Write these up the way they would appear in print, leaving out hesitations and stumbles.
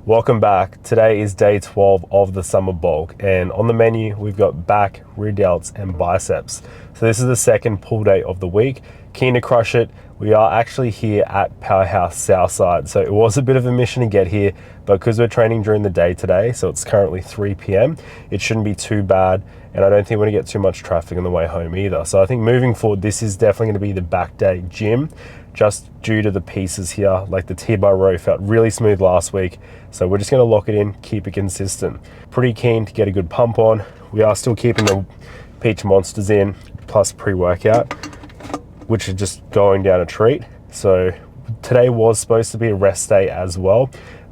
Welcome back. Today is day 12 of the summer bulk, and on the menu we've got back, rear delts and biceps. So this is the second pull day of the week. Keen to crush it. We are actually here at Powerhouse Southside, so it was a bit of a mission to get here, but because we're training during the day today, so it's currently 3 p.m, it shouldn't be too bad, and I don't think we're gonna get too much traffic on the way home either. So I think moving forward, this is definitely gonna be the back day gym, just due to the pieces here. Like the T-bar row felt really smooth last week, so we're just gonna lock it in, keep it consistent. Pretty keen to get a good pump on. We are still keeping the peach monsters in, plus pre-workout, which are just going down a treat. So today was supposed to be a rest day as well,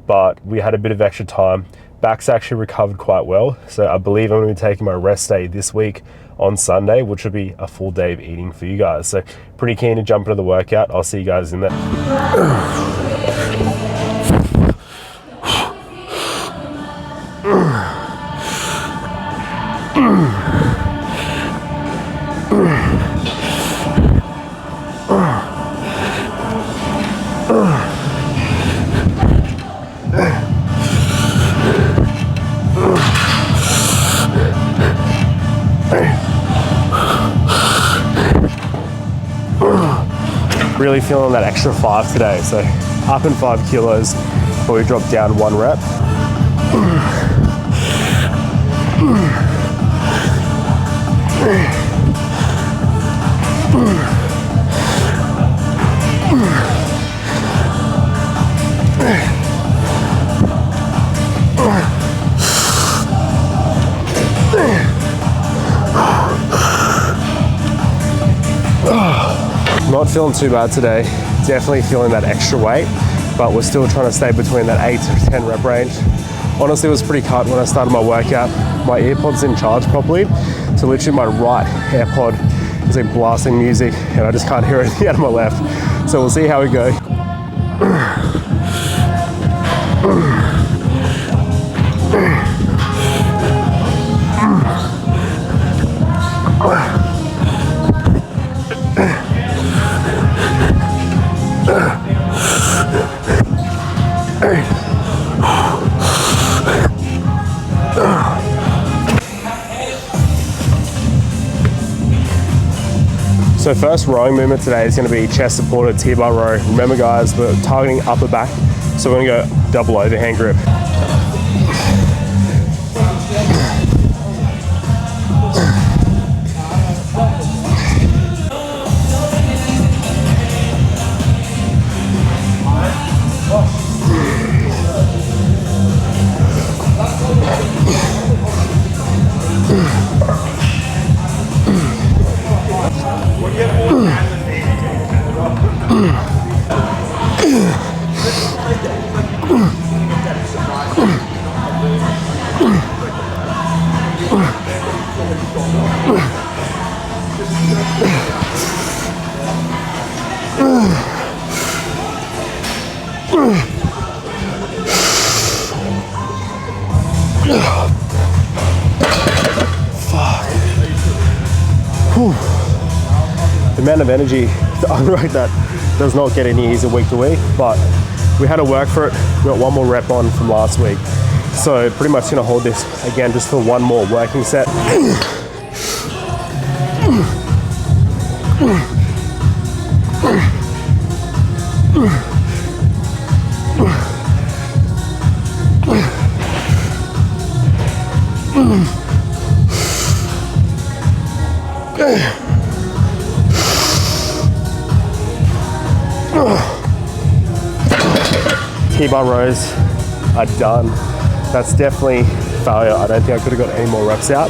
but we had a bit of extra time. Back's actually recovered quite well, so I believe I'm gonna be taking my rest day this week on Sunday, which will be a full day of eating for you guys. So pretty keen to jump into the workout. I'll see you guys in there. Really feeling that extra 5 today, so up in 5 kilos, but we dropped down 1 rep. Not feeling too bad today, definitely feeling that extra weight, but we're still trying to stay between that 8 to 10 rep range. Honestly, it was pretty cut when I started my workout. My earpods didn't charge properly, so literally my right AirPod is like blasting music and I just can't hear anything out of my left. So we'll see how we go. So first rowing movement today is going to be chest supported T-bar row. Remember guys, we're targeting upper back, so we're going to go double overhand grip. The amount of energy to unroad that does not get any easier week to week, but we had to work for it. We got 1 more rep on from last week, so pretty much gonna hold this again just for 1 more working set. T-bar rows are done. That's definitely failure. I don't think I could have got any more reps out.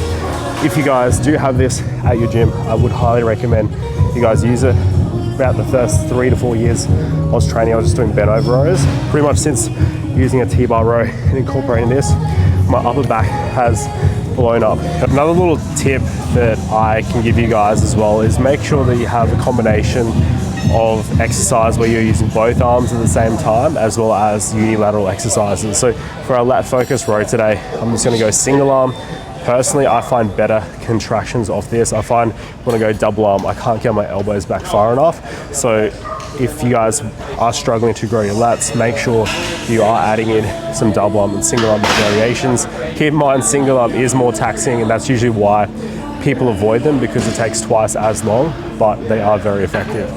If you guys do have this at your gym, I would highly recommend you guys use it. About the first 3 to 4 years I was training, I was just doing bent over rows. Pretty much since using a T-bar row and incorporating this, my upper back has blown up. Another little tip that I can give you guys as well is make sure that you have a combination of exercise where you're using both arms at the same time, as well as unilateral exercises. So for our lat focus row today, I'm just gonna go single arm. Personally, I find better contractions off this. I find when I go double arm, I can't get my elbows back far enough. So if you guys are struggling to grow your lats, make sure you are adding in some double arm and single arm variations. Keep in mind, single arm is more taxing, and that's usually why people avoid them, because it takes twice as long, but they are very effective.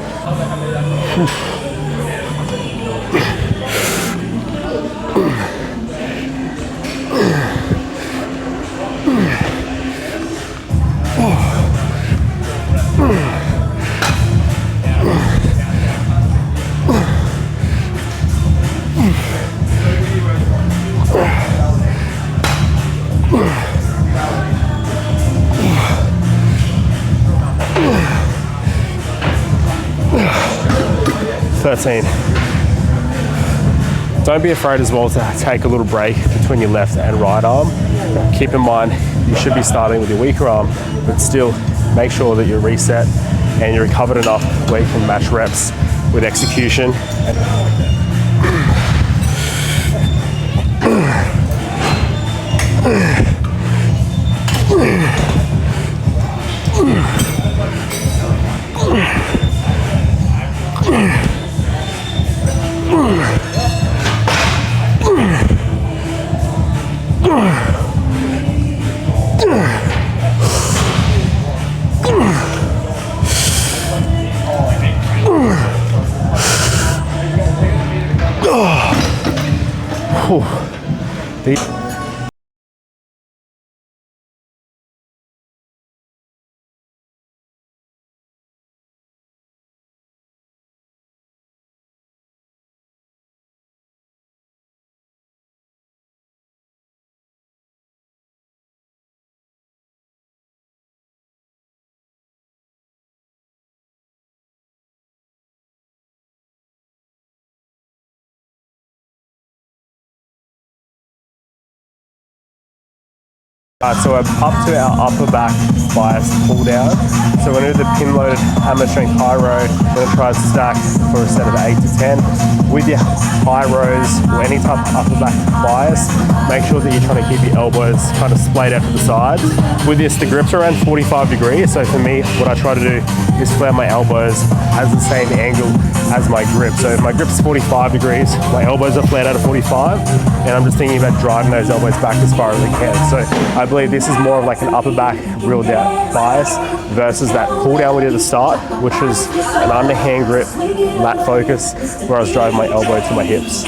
Don't be afraid as well to take a little break between your left and right arm. Keep in mind, you should be starting with your weaker arm, but still make sure that you're reset and you're recovered enough where you can match reps with execution. So we're up to our upper back bias pull down. So we're going to do the pin loaded hammer strength high row. We're going to try to stack for a set of 8 to 10. With your high rows or any type of upper back bias, make sure that you're trying to keep your elbows kind of splayed out to the sides. With this, the grips are around 45 degrees. So for me, what I try to do is flare my elbows as the same angle as my grip. So if my grip is 45 degrees, my elbows are flared out at 45, and I'm just thinking about driving those elbows back as far as I can. So I believe this is more of like an upper back real down bias versus that pull down we did at the start, which was an underhand grip, lat focus, where I was driving my elbow to my hips.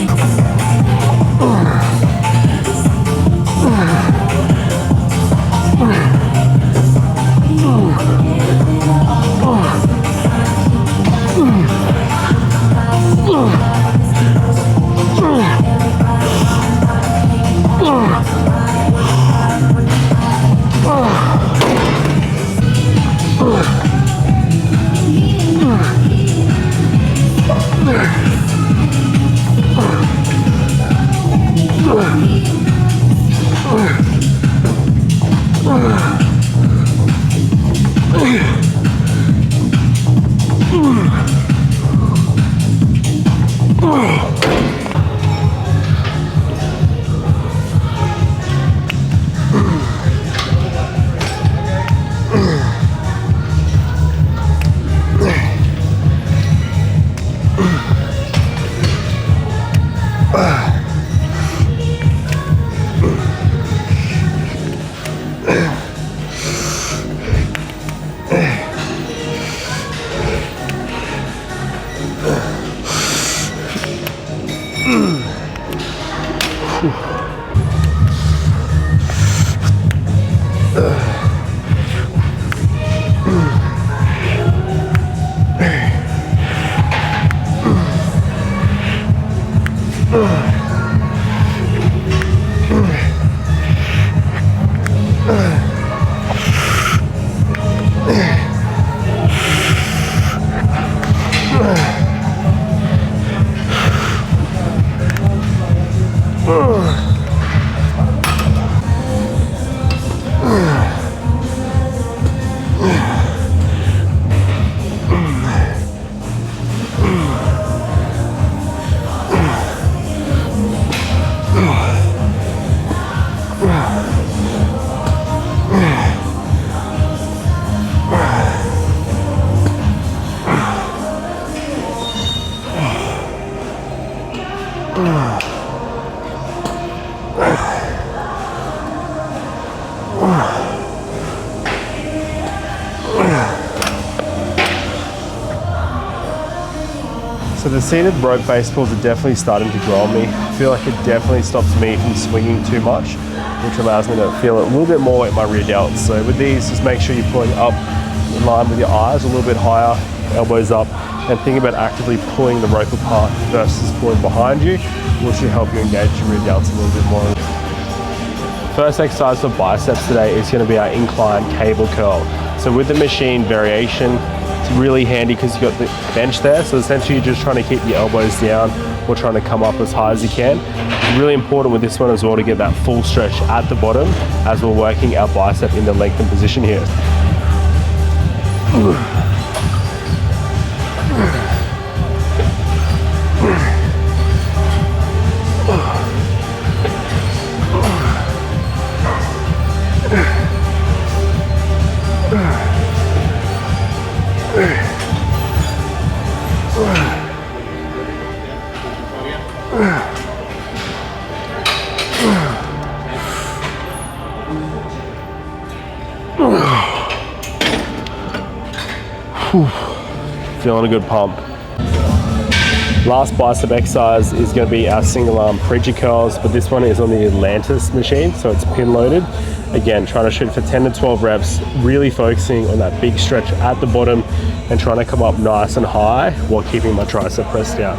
So the seated rope base pulls are definitely starting to grow on me. I feel like it definitely stops me from swinging too much, which allows me to feel it a little bit more in my rear delts. So with these, just make sure you're pulling up in line with your eyes, a little bit higher, elbows up, and think about actively pulling the rope apart versus pulling behind you, which will help you engage your rear delts a little bit more. First exercise for biceps today is going to be our incline cable curl. So with the machine variation, it's really handy because you've got the bench there. So essentially you're just trying to keep your elbows down or trying to come up as high as you can. It's really important with this one as well to get that full stretch at the bottom as we're working our bicep in the lengthened position here. Feeling a good pump. Last bicep exercise is going to be our single arm preacher curls, but this one is on the Atlantis machine, so it's pin loaded. Again, trying to shoot for 10 to 12 reps, really focusing on that big stretch at the bottom and trying to come up nice and high while keeping my tricep pressed down.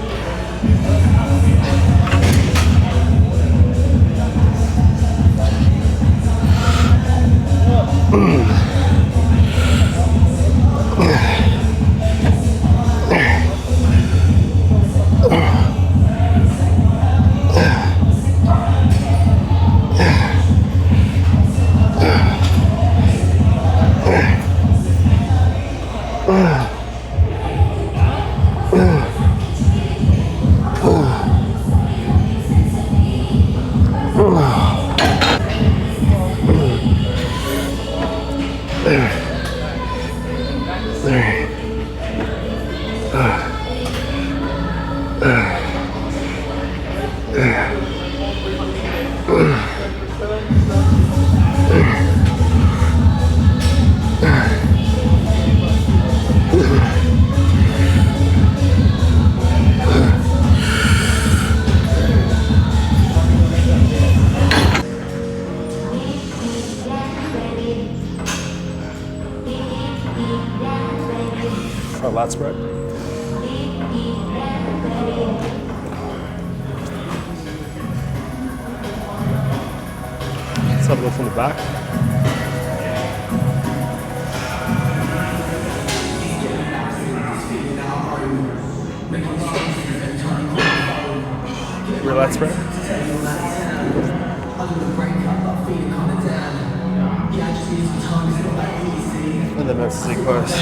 Lat spread. Let's have a look from the back. Rear lat spread. And then that's the pose.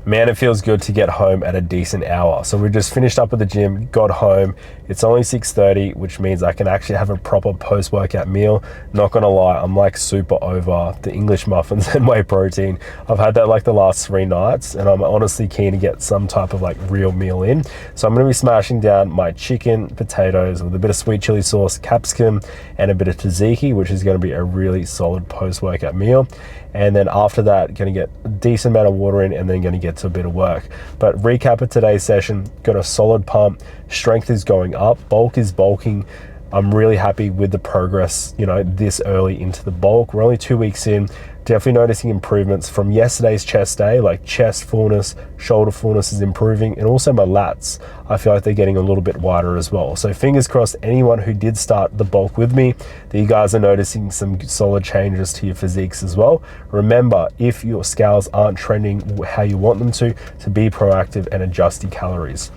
Man, it feels good to get home at a decent hour. So we just finished up at the gym, got home. It's only 6:30, which means I can actually have a proper post-workout meal. Not gonna lie, I'm like super over the English muffins and whey protein. I've had that like the last 3 nights and I'm honestly keen to get some type of like real meal in. So I'm gonna be smashing down my chicken, potatoes with a bit of sweet chili sauce, capsicum, and a bit of tzatziki, which is gonna be a really solid post-workout meal. And then after that, gonna get a decent amount of water in and then gonna get to a bit of work. But recap of today's session, got a solid pump, strength is going up, bulk is bulking. I'm really happy with the progress, you know, this early into the bulk. We're only 2 weeks in, definitely noticing improvements from yesterday's chest day, like chest fullness, shoulder fullness is improving, and also my lats, I feel like they're getting a little bit wider as well. So fingers crossed, anyone who did start the bulk with me, that you guys are noticing some solid changes to your physiques as well. Remember, if your scales aren't trending how you want them to be proactive and adjust your calories.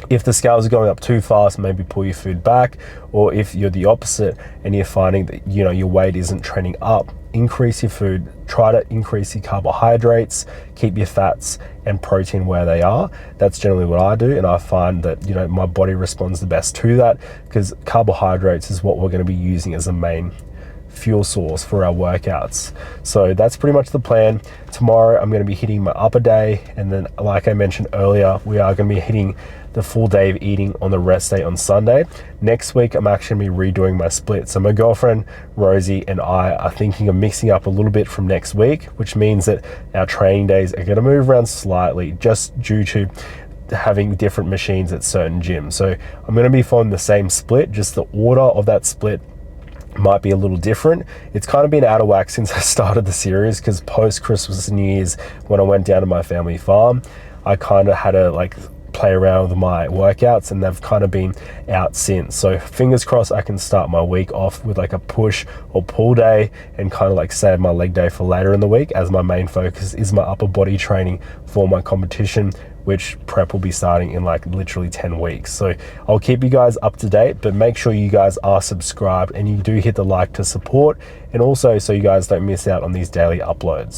If the scales are going up too fast, maybe pull your food back, or if you're the opposite and you're finding that, you know, your weight isn't trending up, increase your food, try to increase your carbohydrates, keep your fats and protein where they are. That's generally what I do, and I find that, you know, my body responds the best to that because carbohydrates is what we're going to be using as a main fuel source for our workouts. So that's pretty much the plan. Tomorrow I'm going to be hitting my upper day, and then like I mentioned earlier, we are going to be hitting the full day of eating on the rest day on Sunday. Next week I'm actually going to be redoing my split. So my girlfriend Rosie and I are thinking of mixing up a little bit from next week, which means that our training days are going to move around slightly just due to having different machines at certain gyms. So I'm going to be following the same split, just the order of that split might be a little different. It's kind of been out of whack since I started the series, because post Christmas and New Year's, when I went down to my family farm, I kind of had to like play around with my workouts, and they've kind of been out since. So fingers crossed I can start my week off with like a push or pull day, and kind of like save my leg day for later in the week, as my main focus is my upper body training for my competition, which prep will be starting in like literally 10 weeks. So I'll keep you guys up to date, but make sure you guys are subscribed and you do hit the like to support, and also so you guys don't miss out on these daily uploads.